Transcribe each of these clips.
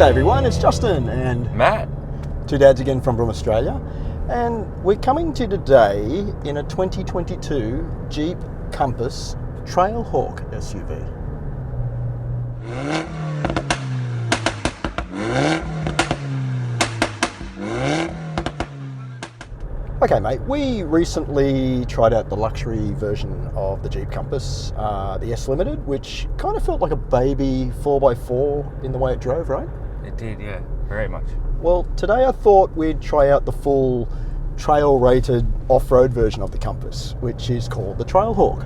G'day everyone, it's Justin and Matt. two dads again from Australia, and we're coming to you today in a 2022 Jeep Compass Trailhawk SUV. Okay mate, we recently tried out the luxury version of the Jeep Compass, the S Limited, which kind of felt like a baby 4x4 in the way it drove, right? It did, yeah, very much. Well, today I thought we'd try out the full trail-rated off-road version of the Compass, which is called the Trailhawk.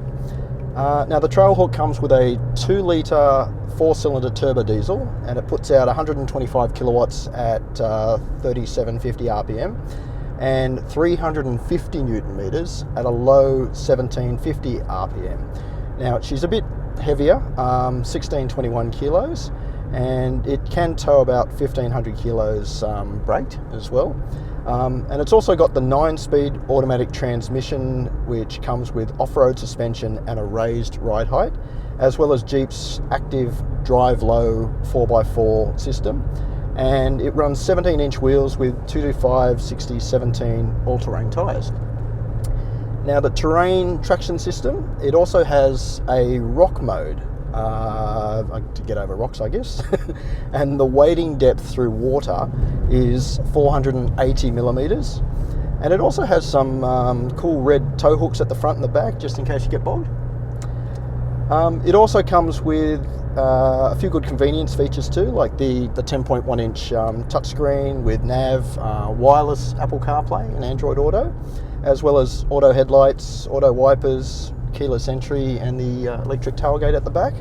Now the Trailhawk comes with a 2-litre 4-cylinder turbo diesel, and it puts out 125 kilowatts at 3750 RPM and 350 Newton meters at a low 1750 RPM. Now she's a bit heavier, 1621 kilos, and it can tow about 1500 kilos braked as well. And it's also got the 9-speed automatic transmission, which comes with off-road suspension and a raised ride height, as well as Jeep's active drive low 4x4 system. And it runs 17-inch wheels with 225/60/17 all-terrain tyres. Now the terrain traction system, it also has a rock mode, to get over rocks I guess, and the wading depth through water is 480 millimeters. And it also has some cool red tow hooks at the front and the back, just in case you get bogged. It also comes with a few good convenience features too, like the 10.1 inch touchscreen with nav, wireless Apple CarPlay and Android Auto, as well as auto headlights, auto wipers, keyless entry, and the electric tailgate at the back.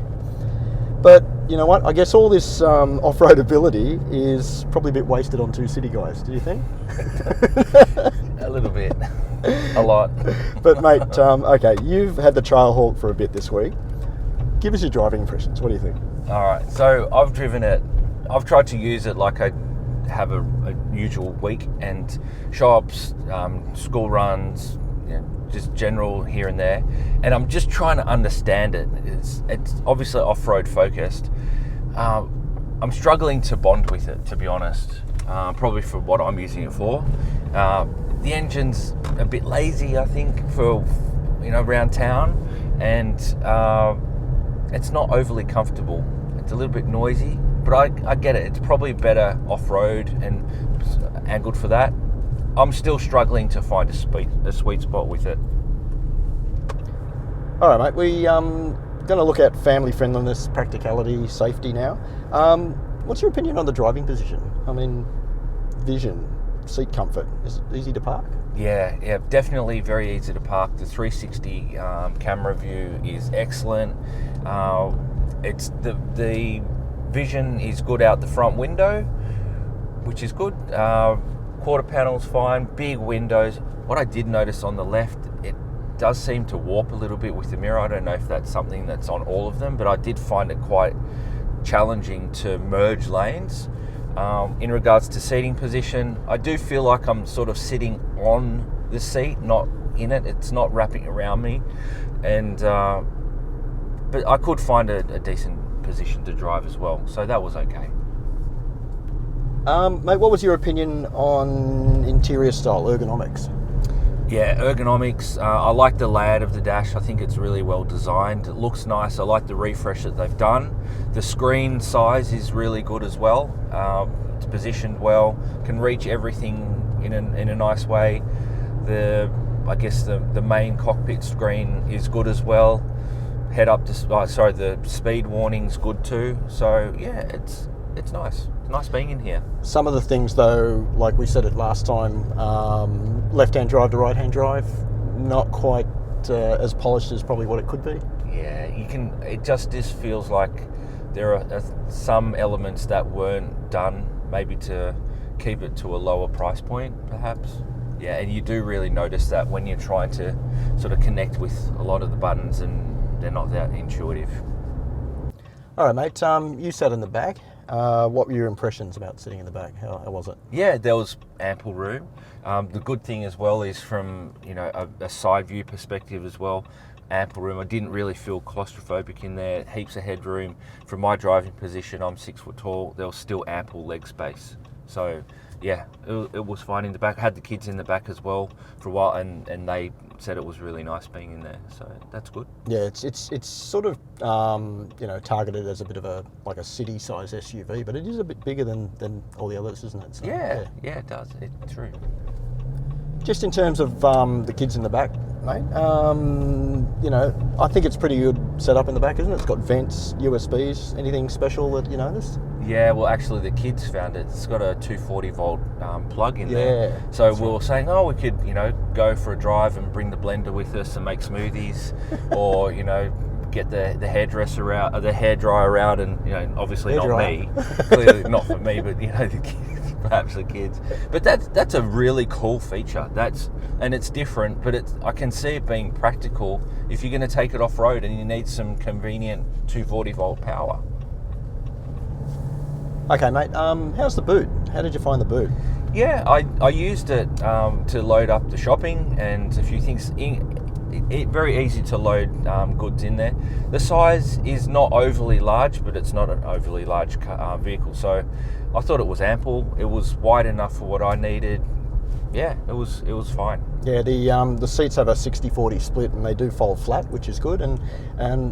But you know what, I guess all this off-road ability is probably a bit wasted on two city guys, do you think? A little bit. A lot. But mate, okay, you've had the Trailhawk for a bit this week. Give us your driving impressions. What do you think? All right, so I've driven it. I've tried to use it like I have a usual week, and shops, school runs, you know, just general here and there. And I'm just trying to understand it. It's obviously off-road focused. I'm struggling to bond with it, to be honest. Probably for what I'm using it for. The engine's a bit lazy, I think, for around town, and it's not overly comfortable. It's a little bit noisy, but I get it. It's probably better off-road and angled for that. I'm still struggling to find a sweet spot with it. All right, mate. We're going to look at family friendliness, practicality, safety now. What's your opinion on the driving position? I mean, vision, seat comfort. Is it easy to park? Yeah, definitely very easy to park. The 360 camera view is excellent. It's the vision is good out the front window, which is good. Quarter panel's fine. Big windows. What I did notice on the left, it does seem to warp a little bit with the mirror. I don't know if that's something that's on all of them, but I did find it quite challenging to merge lanes. In regards to seating position, I do feel like I'm sort of sitting on the seat, not in it. It's not wrapping around me, and but I could find a decent position to drive as well, so that was okay. Mate, what was your opinion on interior style, ergonomics? Yeah, ergonomics. I like the layout of the dash. I think it's really well designed. It looks nice. I like the refresh that they've done. The screen size is really good as well. It's positioned well. Can reach everything in a nice way. I guess the main cockpit screen is good as well. The speed warning's good too. So yeah, it's nice. It's nice being in here. Some of the things though, like we said it last time, left-hand drive to right-hand drive, not quite as polished as probably what it could be. Yeah, it just feels like there are some elements that weren't done, maybe to keep it to a lower price point, perhaps. Yeah, and you do really notice that when you're trying to sort of connect with a lot of the buttons, and they're not that intuitive. All right, mate, you sat in the back. What were your impressions about sitting in the back? How was it? Yeah, there was ample room. The good thing as well is from a side view perspective as well, ample room. I didn't really feel claustrophobic in there. Heaps of headroom. From my driving position, I'm 6 foot tall. There was still ample leg space. So yeah, it was fine in the back. I had the kids in the back as well for a while, and they said it was really nice being in there. So that's good. Yeah, it's sort of targeted as a bit of a city size SUV, but it is a bit bigger than all the others, isn't it? So, yeah, it does. It's true. Just in terms of the kids in the back, mate, I think it's pretty good set up in the back, isn't it? It's got vents, USBs. Anything special that you noticed? Yeah, well, actually, the kids found it. It's got a 240 volt plug in there. So we were saying, we could, go for a drive and bring the blender with us and make smoothies, or get the hairdresser out, or the hairdryer out, and obviously not me, clearly not for me, but the kids, perhaps the kids. But that's a really cool feature. And it's different, but I can see it being practical if you're going to take it off road and you need some convenient 240 volt power. Okay, mate. How's the boot? How did you find the boot? Yeah, I used it to load up the shopping and a few things. Very easy to load goods in there. The size is not overly large, but it's not an overly large vehicle. So I thought it was ample. It was wide enough for what I needed. Yeah, it was fine. Yeah, the seats have a 60-40 split, and they do fold flat, which is good. And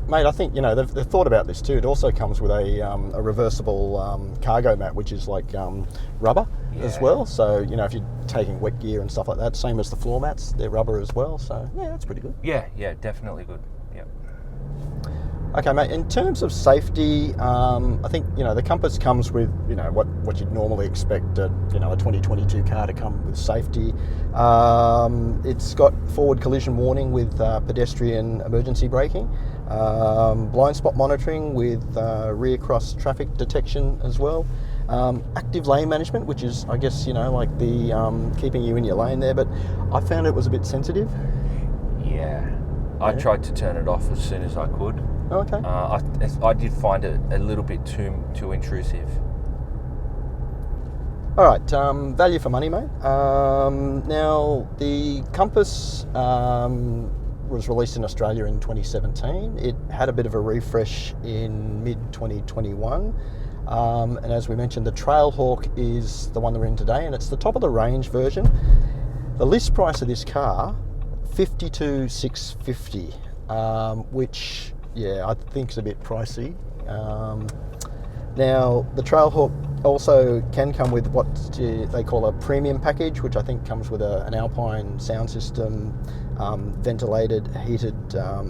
mate, I think they've thought about this too. It also comes with a reversible cargo mat, which is like rubber as well. So if you're taking wet gear and stuff like that, same as the floor mats, they're rubber as well. So yeah, that's pretty good. Yeah, definitely good. Yeah. Okay, mate. In terms of safety, I think the Compass comes with what you'd normally expect a 2022 car to come with safety. It's got forward collision warning with pedestrian emergency braking, blind spot monitoring with rear cross traffic detection as well. Active lane management, which is I guess like the keeping you in your lane there, but I found it was a bit sensitive. Yeah. I tried to turn it off as soon as I could. Okay. I did find it a little bit too intrusive. All right, value for money, mate. Now, the Compass was released in Australia in 2017. It had a bit of a refresh in mid-2021. And as we mentioned, the Trailhawk is the one that we're in today, and it's the top of the range version. The list price of this car, $52,650, which I think is a bit pricey. Now the Trailhawk also can come with what they call a premium package, which I think comes with an Alpine sound system, ventilated, heated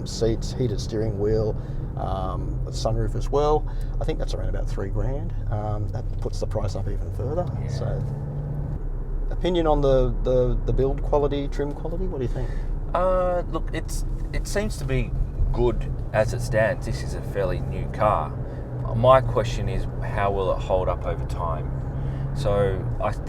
seats, heated steering wheel, a sunroof as well. I think that's around about $3,000. That puts the price up even further. Yeah. So, opinion on the build quality, trim quality? What do you think? Look, it seems to be good as it stands. This is a fairly new car. My question is, how will it hold up over time? So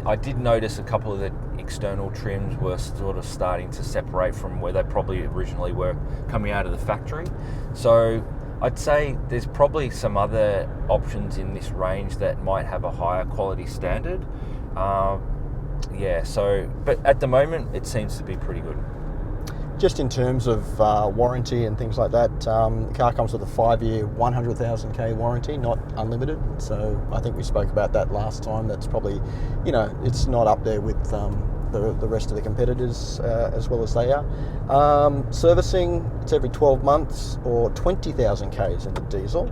I did notice a couple of the external trims were sort of starting to separate from where they probably originally were coming out of the factory. So I'd say there's probably some other options in this range that might have a higher quality standard. But at the moment it seems to be pretty good. Just in terms of warranty and things like that, the car comes with a 5-year, 100,000k warranty, not unlimited. So I think we spoke about that last time. That's probably, it's not up there with the rest of the competitors as well as they are. Servicing, it's every 12 months or 20,000 Ks in the diesel.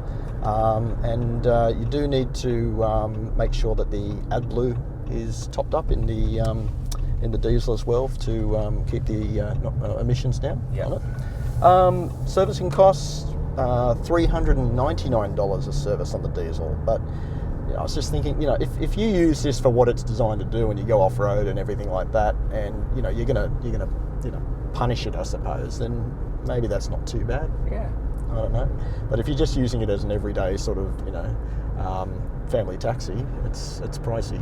And you do need to make sure that the AdBlue is topped up in the diesel as well to keep the emissions down on it. Servicing costs, $399 a service on the diesel. But I was just thinking, if you use this for what it's designed to do and you go off road and everything like that, and you're gonna punish it, I suppose, then maybe that's not too bad. Yeah. I don't know. But if you're just using it as an everyday sort of family taxi, it's pricey.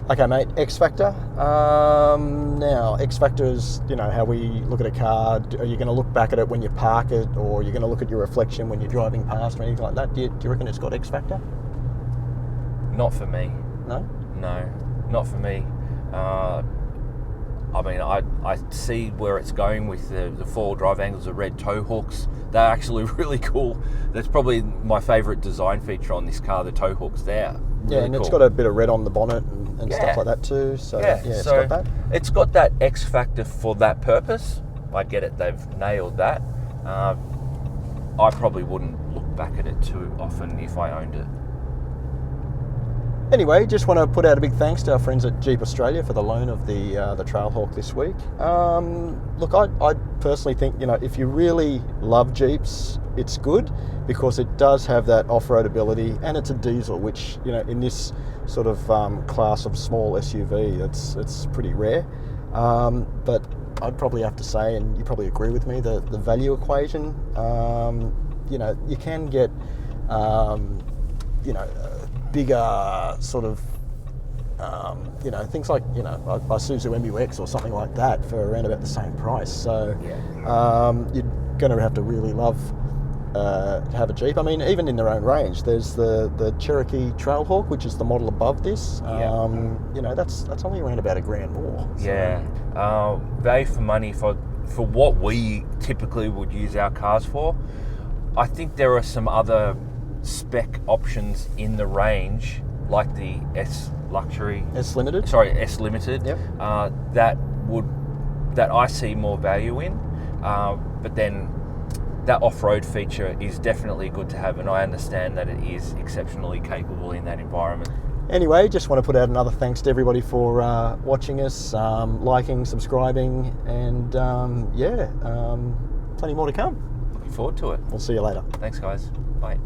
Okay, mate, XFactor. Now, XFactor is, how we look at a car. Are you going to look back at it when you park it, or are you going to look at your reflection when you're driving past or anything like that? Do you reckon it's got XFactor? Not for me. No? No, not for me. I mean, I see where it's going with the four drive angles, the red tow hooks. They're actually really cool. That's probably my favourite design feature on this car, the tow hooks there. Yeah, Really and cool. It's got a bit of red on the bonnet and stuff like that too. So yeah, it's got that. It's got that X factor for that purpose. I get it, they've nailed that. I probably wouldn't look back at it too often if I owned it. Anyway, just want to put out a big thanks to our friends at Jeep Australia for the loan of the Trailhawk this week. Look, I personally think, you know, if you really love Jeeps, it's good because it does have that off-road ability, and it's a diesel, which, you know, in this sort of class of small SUV, it's pretty rare. But I'd probably have to say, and you probably agree with me, the value equation, you know, you can get, you know, bigger sort of, you know, things like, you know, a Isuzu MU-X or something like that for around about the same price. So you're going to have to really love to have a Jeep. I mean, even in their own range, there's the Cherokee Trailhawk, which is the model above this. You know, that's only around about $1,000 more. So. Yeah, value for money for what we typically would use our cars for. I think there are some other spec options in the range, like the S Limited. Yep. That I see more value in, but then that off-road feature is definitely good to have, and I understand that it is exceptionally capable in that environment. Anyway, just want to put out another thanks to everybody for watching us, liking, subscribing, and plenty more to come. Looking forward to it. We'll see you later. Thanks, guys. Bye.